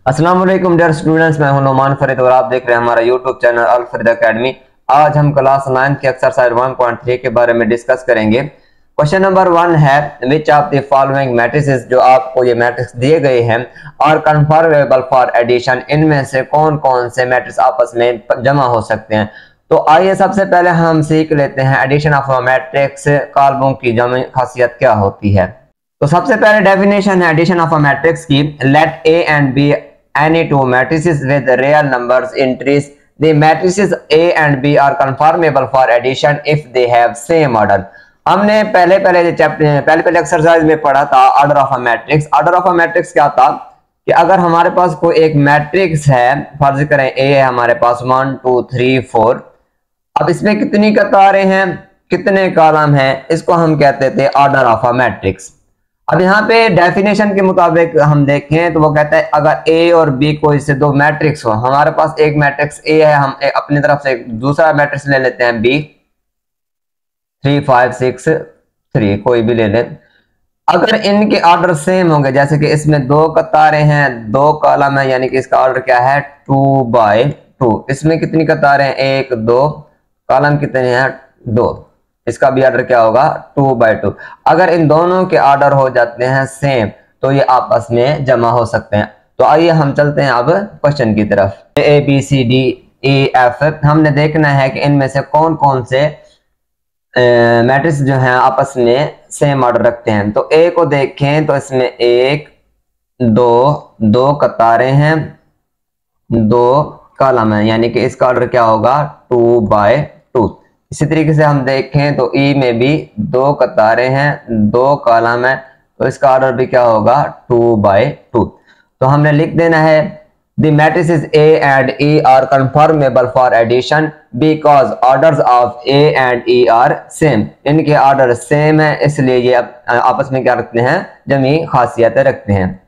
अस्सलाम वालेकुम dear students, मैं हूं नोमान फरीद और आप देख रहे हैं हमारा यूट्यूब चैनल अल फरीद एकेडमी। आज हम क्लास 9 की एक्सरसाइज 1.3 के बारे में डिस्कस करेंगे। क्वेश्चन नंबर 1 है which of the following matrices, जो आपको ये मैट्रिक्स दिए गए हैं और कन्फर्मेबल फॉर एडिशन, इनमें से कौन कौन से मैट्रिक्स आपस में जमा हो सकते हैं। तो आइए सबसे पहले हम सीख लेते हैं एडिशन ऑफ मैट्रिक्स कॉलमों की जमा खासियत क्या होती है। तो सबसे पहले डेफिनेशन है एडिशन ऑफ अ मैट्रिक्स की, let A and B any two matrices with real numbers entries, the matrices A and B are conformable for addition if they have same order। हमने पहले एक्सरसाइज में पढ़ा था order of a matrix. Order of a matrix क्या था कि अगर हमारे पास कोई एक मैट्रिक्स है, फर्ज करें ए है हमारे पास 1 2 3 4, अब इसमें कितनी कतारें हैं, कितने कॉलम हैं, इसको हम कहते थे ऑर्डर ऑफ अ मैट्रिक्स। अब यहाँ पे डेफिनेशन के मुताबिक हम देखें तो वो कहता है अगर ए और बी कोई से दो मैट्रिक्स हो, हमारे पास एक मैट्रिक्स ए है, हम अपनी तरफ से दूसरा मैट्रिक्स ले लेते हैं बी 3 5 6 3, कोई भी ले लें। अगर इनके ऑर्डर सेम होंगे, जैसे कि इसमें दो कतारें हैं, दो कॉलम है, यानी कि इसका ऑर्डर क्या है 2/2। इसमें कितनी कतारें हैं 1 2, कॉलम कितने हैं 2, इसका भी ऑर्डर क्या होगा 2/2। अगर इन दोनों के ऑर्डर हो जाते हैं सेम तो ये आपस में जमा हो सकते हैं। तो आइए हम चलते हैं अब क्वेश्चन की तरफ। A B C D E F, हमने देखना है कि इनमें से कौन कौन से मैट्रिक्स जो हैं आपस में सेम ऑर्डर रखते हैं। तो ए को देखें तो इसमें 1 2 2 कतारें हैं, 2 कॉलम है, यानी कि इसका ऑर्डर क्या होगा 2/2। इसी तरीके से हम देखें तो ई में भी 2 कतारें हैं, 2 कॉलम है, तो इसका ऑर्डर भी क्या होगा 2/2। तो हमने लिख देना है the matrices A and E are conformable for addition because orders of A and E are same. इनके ऑर्डर सेम है, इसलिए ये आपस में क्या रखते हैं, जमी खासियतें रखते हैं।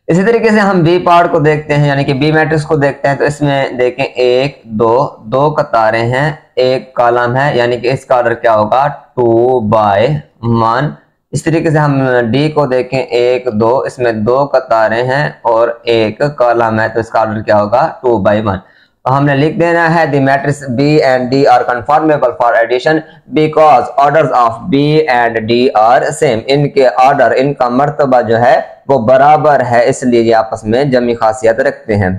इसी तरीके से हम बी पार्ट को देखते हैं, यानी कि बी मैट्रिक्स को देखते हैं। तो इसमें देखें 1 2 2 कतारें हैं, 1 कॉलम है, यानी कि इसका ऑर्डर क्या होगा 2/1। इस तरीके से हम डी को देखें 1 2, इसमें 2 कतारें हैं और 1 कॉलम है, तो इसका ऑर्डर क्या होगा 2/1। तो हमने लिख देना है the matrix B and D are conformable for addition because orders of B and D are same. इनके ऑर्डर, इनका मर्तबा जो है वो बराबर है, इसलिए ये आपस में जमी खासियत रखते हैं।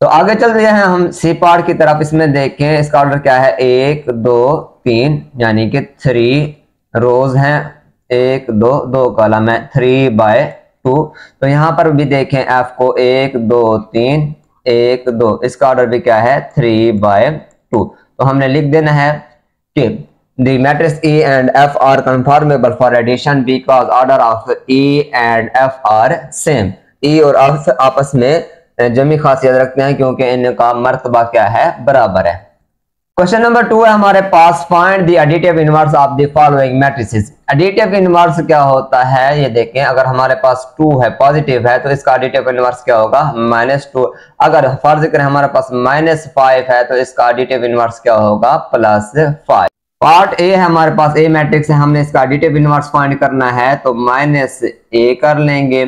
तो आगे चल रहे हैं हम सी पार्ट की तरफ। इसमें देखें इसका ऑर्डर क्या है 1 2 3, यानी कि 3 रोज हैं, 1 2 2 कॉलम है, 3/2। तो यहाँ पर भी देखें एफ को 1 2 3 1 2, इसका ऑर्डर भी क्या है 3/2। तो हमने लिख देना है कि the matrix E and F are conformable for addition because order of E and F are same। E और F आपस में जमी खासियत रखते हैं क्योंकि इनका मर्तबा क्या है, बराबर है। क्वेश्चन नंबर 2 है हमारे पास, find the additive inverse of the following matrices. Additive inverse क्या होता है, ये देखें। अगर हमारे पास 2 है, पॉजिटिव है, तो इसका एडिटिव इनवर्स क्या होगा -2। अगर फर्ज करें हमारे पास -5 है, तो इसका एडिटिव इनवर्स क्या होगा +5। पार्ट ए है हमारे पास, ए मैट्रिक्स है, हमने इसका एडिटिव इनवर्स फाइंड करना है, तो -a कर लेंगे।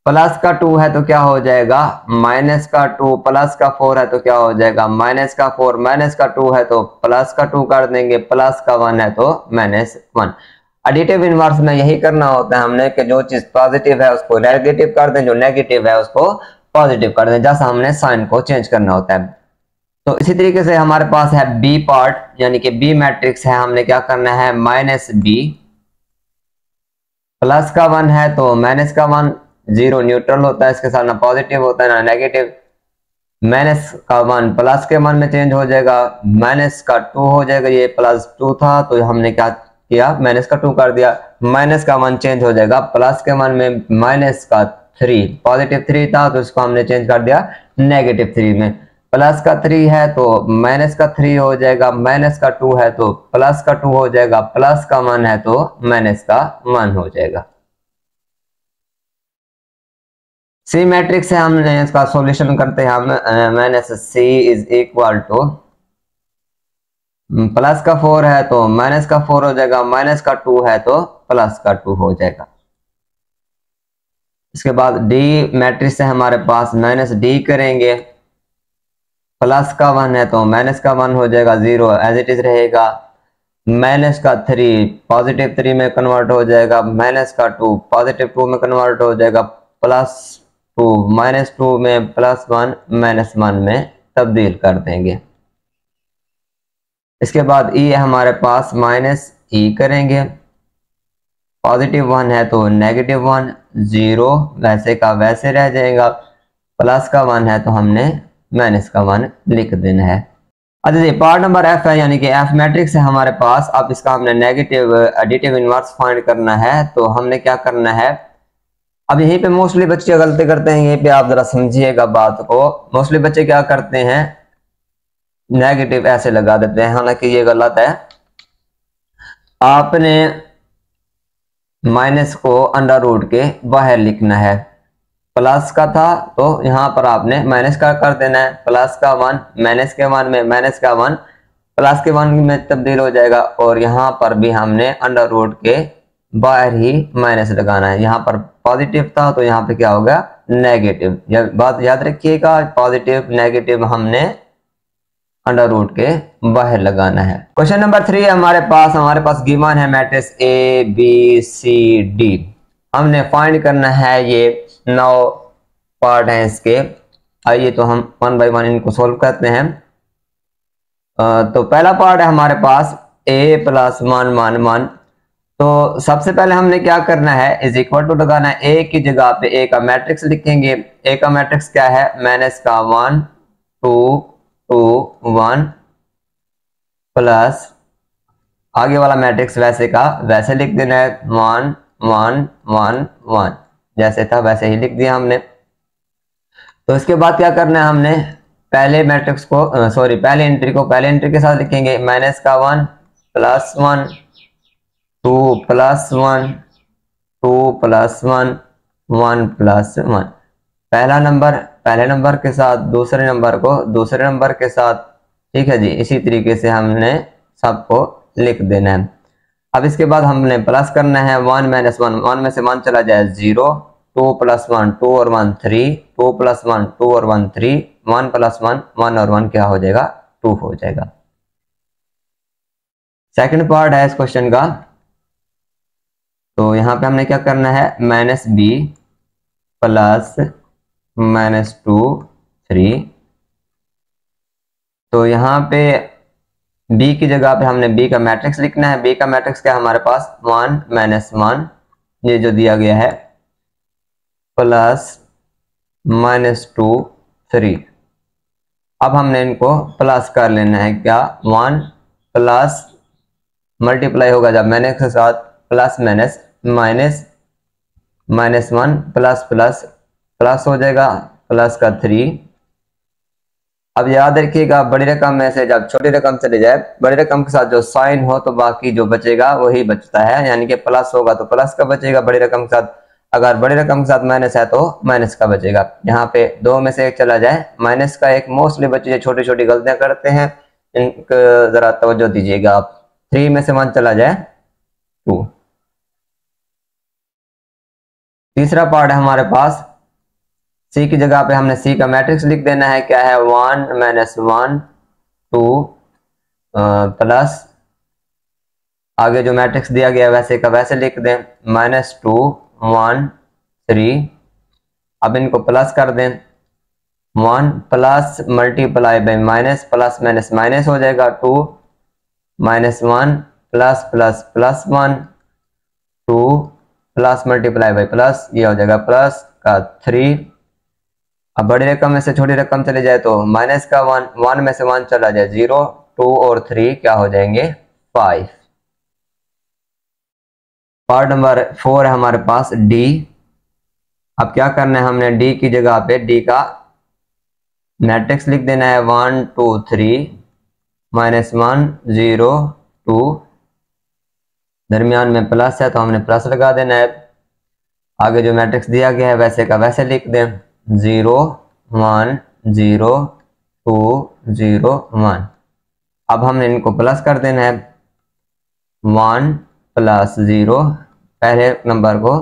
प्लस का 2 है तो क्या हो जाएगा -2, प्लस का 4 है तो क्या हो जाएगा -4, माइनस का 2 है तो प्लस का 2 कर देंगे, प्लस का 1 है तो -1। एडिटिव इनवर्स में यही करना होता है हमने कि जो चीज पॉजिटिव है उसको नेगेटिव कर दें, जो नेगेटिव है उसको पॉजिटिव कर दें, जैसा हमने साइन को चेंज करना होता है। तो इसी तरीके से हमारे पास है बी पार्ट, यानी कि बी मैट्रिक्स है, हमने क्या करना है -b, प्लस का 1 है तो माइनस का 1, 0 न्यूट्रल होता है, इसके साथ ना पॉजिटिव होता है ना नेगेटिव। माइनस का 1 प्लस के 1 में चेंज हो जाएगा, माइनस का 2 हो जाएगा, ये +2 था तो हमने क्या किया माइनस का 2 कर दिया। माइनस का 1 चेंज हो जाएगा प्लस के 1 में, माइनस का 3, पॉजिटिव 3 था तो इसको हमने चेंज कर दिया -3 में। प्लस का 3 है तो माइनस का 3 हो जाएगा, माइनस का 2 है तो प्लस का 2 हो जाएगा, प्लस का 1 है तो माइनस का 1 हो जाएगा। सी मैट्रिक्स है, हमने इसका सॉल्यूशन करते हैं हम, -c is equal two plus का 4 है तो माइनस का 4 हो जाएगा, माइनस का 2 है तो प्लस का 2 हो जाएगा। इसके बाद डी मैट्रिक्स है हमारे पास, माइनस डी करेंगे, प्लस का 1 है तो माइनस का 1 हो जाएगा, 0 एज इट इज रहेगा। माइनस का 3 पॉजिटिव 3 में कन्वर्ट हो जाएगा, माइनस का 2 पॉजिटिव 2 में कन्वर्ट हो जाएगा, प्लस 2 माइनस 2 में, प्लस 1 माइनस 1 में तब्दील कर देंगे। इसके बाद ई है हमारे पास, माइनस ई करेंगे, पॉजिटिव 1 है तो नेगेटिव 1, 0 वैसे का वैसे रह जाएगा, प्लस का 1 है तो हमने माइनस का 1 लिख देना है। अच्छा जी, पार्ट नंबर एफ है, यानी कि एफ मैट्रिक्स है हमारे पास। अब इसका हमने नेगेटिव एडिटिव इनवर्स फाइंड करना है, तो हमने क्या करना है, अब यहीं पे मोस्टली बच्चे गलती करते हैं, यहीं पे आप जरा समझिएगा बात को। मोस्टली बच्चे क्या करते हैं, नेगेटिव ऐसे लगा देते हैं, हालांकि ये गलत है। आपने माइनस को अंडर रूट के बाहर लिखना है, प्लस का था तो यहां पर आपने माइनस का कर देना है, प्लस का 1 माइनस के 1 में, माइनस का 1 प्लस के 1 में तब्दील हो जाएगा, और यहां पर भी हमने अंडर रूट के बाहर ही माइनस लगाना है। यहां पर पॉजिटिव था तो यहां पे क्या होगा, नेगेटिव। यह बात याद रखिएगा, पॉजिटिव नेगेटिव हमने अंडर रूट के बाहर लगाना है। क्वेश्चन नंबर 3 हमारे पास गिवन है matrix A B C D. हमने फाइंड करना है, ये 9 पार्ट हैं इसके। आइए तो हम 1 बाय 1 इनको सोल्व करते हैं। तो पहला पार्ट है हमारे पास a प्लस 1 1 1। तो सबसे पहले हमने क्या करना है, इज इक्वल टू लगाना है, a की जगह पे a का मैट्रिक्स लिखेंगे। a का मैट्रिक्स क्या है, माइनस का 1 2 2 1 प्लस आगे वाला मैट्रिक्स वैसे का वैसे लिख देना है, 1 1 1 1 जैसे था वैसे ही लिख दिया हमने। तो इसके बाद क्या करना है, हमने पहले मैट्रिक्स को पहले एंट्री को पहले एंट्री के साथ लिखेंगे, माइनस का 1 प्लस 1 2 प्लस 1 2 प्लस 1 1 प्लस 1। पहला नंबर पहले नंबर के साथ, दूसरे नंबर को दूसरे नंबर के साथ, ठीक है जी। इसी तरीके से हमने सबको लिख देना है। अब इसके बाद हमने प्लस करना है, 1 माइनस 1 1 में से 1 चला जाए 0, 2 प्लस 1 2 और 1 3, 2 प्लस 1 2 और 1 3, 1 प्लस 1 1 और 1 क्या हो जाएगा, 2 हो जाएगा। सेकंड पार्ट है इस क्वेश्चन का। तो यहां पे हमने क्या करना है, माइनस बी प्लस माइनस 2 3। तो यहाँ पे b की जगह पे हमने b का मैट्रिक्स लिखना है। b का मैट्रिक्स क्या है हमारे पास, 1 माइनस 1 ये जो दिया गया है, प्लस माइनस 2 3। अब हमने इनको प्लस कर लेना है, क्या 1 प्लस मल्टीप्लाई होगा जब माइनस के साथ, plus minus minus minus 1 plus plus plus हो जाएगा, प्लस का 3। अब याद रखिएगा, बड़ी रकम में से जब छोटी रकम चली जाए, बड़ी रकम के साथ जो साइन हो तो बाकी जो बचेगा वही बचता है, यानी कि प्लस होगा तो प्लस का बचेगा बड़ी रकम के साथ, अगर बड़ी रकम के साथ माइनस है तो माइनस का बचेगा। यहाँ पे 2 में से 1 चला जाए, माइनस का 1। मोस्टली बच्चे छोटी छोटी गलतियां करते हैं, इनको जरा तवज्जो दीजिएगा आप। 3 में से 1 चला जाए 2। तीसरा पार्ट है हमारे पास, सी की जगह पे हमने सी का मैट्रिक्स लिख देना है, क्या है 1 माइनस 1 2 प्लस आगे जो मैट्रिक्स दिया गया वैसे का वैसे लिख दें, माइनस 2 1 3। अब इनको प्लस कर दें, 1 plus multiply by minus, plus minus minus हो जाएगा, 2 minus 1 plus plus plus 1 2 plus multiply by plus, ये हो जाएगा प्लस का 3। अब बड़ी रकम में से छोटी रकम चली जाए तो माइनस का 1 1 में से 1 चला जाए 0, 2 और 3 क्या हो जाएंगे 5। पार्ट नंबर 4 है हमारे पास डी। अब क्या करना है, हमने डी की जगह पे डी का मैट्रिक्स लिख देना है, 1 2 3 माइनस 1 0 2। दरमियान में प्लस है तो हमने प्लस लगा देना है। आगे जो मैट्रिक्स दिया गया है वैसे का वैसे लिख दें, 0 1 0 2 0 1। अब हमने इनको प्लस कर देना है, 1 प्लस 0 पहले नंबर को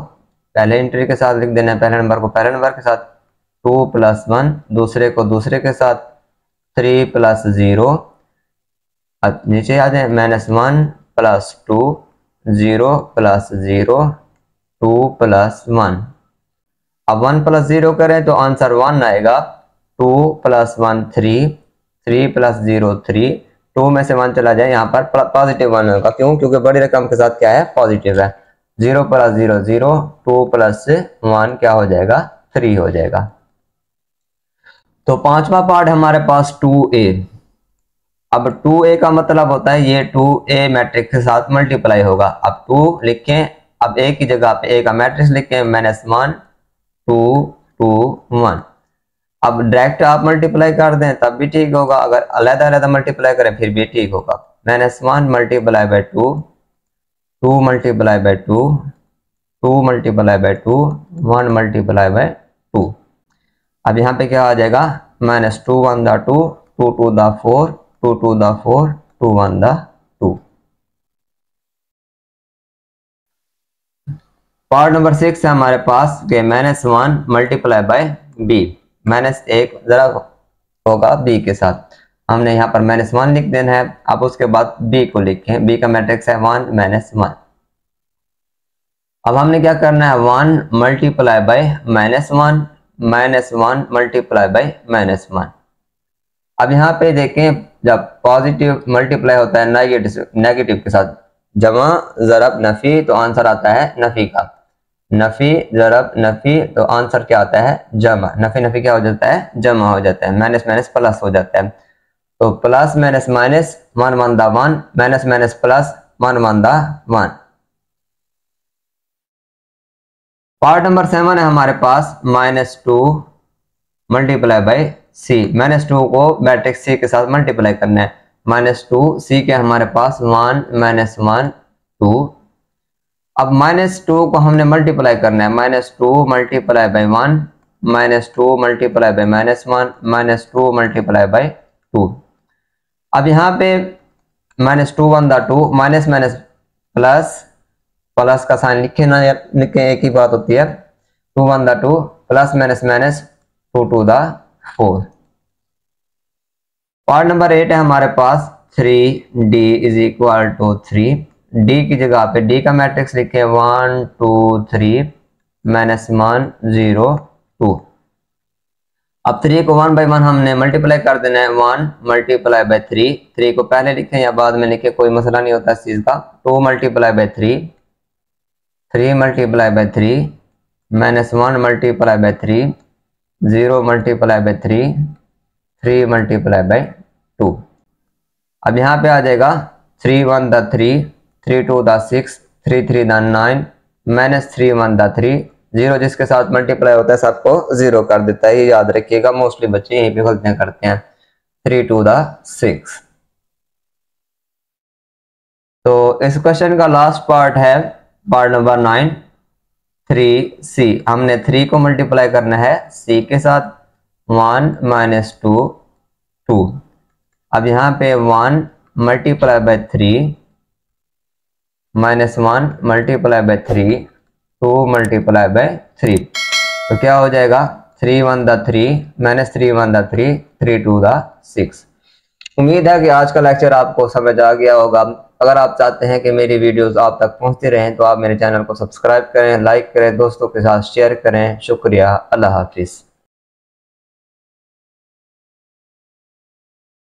पहले एंट्री के साथ लिख देना है, पहले नंबर को पहले नंबर के साथ, 2 + 1, दूसरे को दूसरे के साथ, 3 + 0, अब नीचे आ जाए, -1 + 2, 0 + 0, 2 + 1। अब 1 + 0 करें तो आंसर 1 आएगा। 2 + 1 3, 3 + 0 3, 2 में से 1 चला जाए, यहाँ पर पॉजिटिव 1 होगा। क्यों? क्योंकि बड़ी रकम के साथ क्या है? पॉजिटिव है। 0 + 0 0, 2 + 1 क्या हो जाएगा? 3 हो जाएगा। तो पांचवा पार्ट हमारे पास 2a। अब 2a का मतलब होता है ये 2a मैट्रिक्स के साथ मल्टीप्लाई होगा। अब 2 लिखें, अब a की जगह पे a का मैट्रिक्स लिखें, -1 2 2 1। अब डायरेक्ट आप मल्टीप्लाई कर दें तब भी ठीक होगा, अगर अलग-अलग मल्टीप्लाई करें फिर भी ठीक होगा। -1 × 2, 2 × 2, 2 × 2, 1 × 2। अब यहाँ पे क्या आ जाएगा? -2 1 दा 2, 2 2 दा 4, 2 2 दा 4, 2 1 दा 2। पार्ट नंबर 6 है हमारे पास के -1 × b। -1 जरा होगा b के साथ, हमने यहाँ पर -1 लिख देना है। अब उसके बाद b को लिखें, b का मैट्रिक्स है 1 -1। अब हमने क्या करना है? 1 × -1 -1 × -1। अब यहाँ पे देखें, जब पॉजिटिव मल्टीप्लाई होता है नेगेटिव के साथ, जमा ज़रब नफी, तो आंसर आता है नफी का। नफी ज़रब नफी, तो आंसर क्या आता है? जमा। नफी नफी क्या हो जाता है? जमा हो जाता है। माइनस माइनस प्लस हो जाता है। तो प्लस माइनस माइनस 1 1 दा 1, माइनस माइनस प्लस 1 1 दा 1। पार्ट नंबर 7 है हमारे पास -2 × c। -2 को मैट्रिक्स c के साथ मल्टीप्लाई करना है। -2 c के हमारे पास 1 -1 2। अब -2 को हमने मल्टीप्लाई करना है। -2 × 1, -2 × -1, -2 × 2। अब यहाँ पे -2 1 दा 2, माइनस माइनस प्लस, प्लस का साइन लिखे ना लिखे, एक ही बात होती है। 2 1 दा 2, प्लस माइनस माइनस 2 2 दा 4। पार्ट नंबर 8 है हमारे पास 3d = 3। d की जगह पे d का मैट्रिक्स लिखे 1 2 3, -1 0 2। अब 3 को 1 / 1 हमने मल्टीप्लाई कर देना है। 1 × 3, 3 को पहले लिखें या बाद में लिखें, कोई मसला नहीं होता इस चीज का। 2 × 3, 3 × 3, -1 × 3, 0 × 3, 3 × 2। अब यहाँ पे आ जाएगा 3 1 दा 3, 3 2 दा 6, 3 3 दा 9, -3 1 दा 3। 0 जिसके साथ मल्टीप्लाई होता है सबको 0 कर देता है, ये याद रखिएगा। मोस्टली बच्चे यहीं पे गलतियां करते हैं। 3 2 दा 6। तो इस क्वेश्चन का लास्ट पार्ट है पार्ट नंबर 9 3c। हमने 3 को मल्टीप्लाई करना है c के साथ। 1 -2 2। अब यहाँ पे 1 × 3, -1 × 3, 2 × 3। तो क्या हो जाएगा? 3 1 दा 3, -3 1 दा 3, 3 2 दा 6। उम्मीद है कि आज का लेक्चर आपको समझ आ गया होगा। अगर आप चाहते हैं कि मेरी वीडियोस आप तक पहुंचती रहें तो आप मेरे चैनल को सब्सक्राइब करें, लाइक करें, दोस्तों के साथ शेयर करें। शुक्रिया। अल्लाह हाफिज़।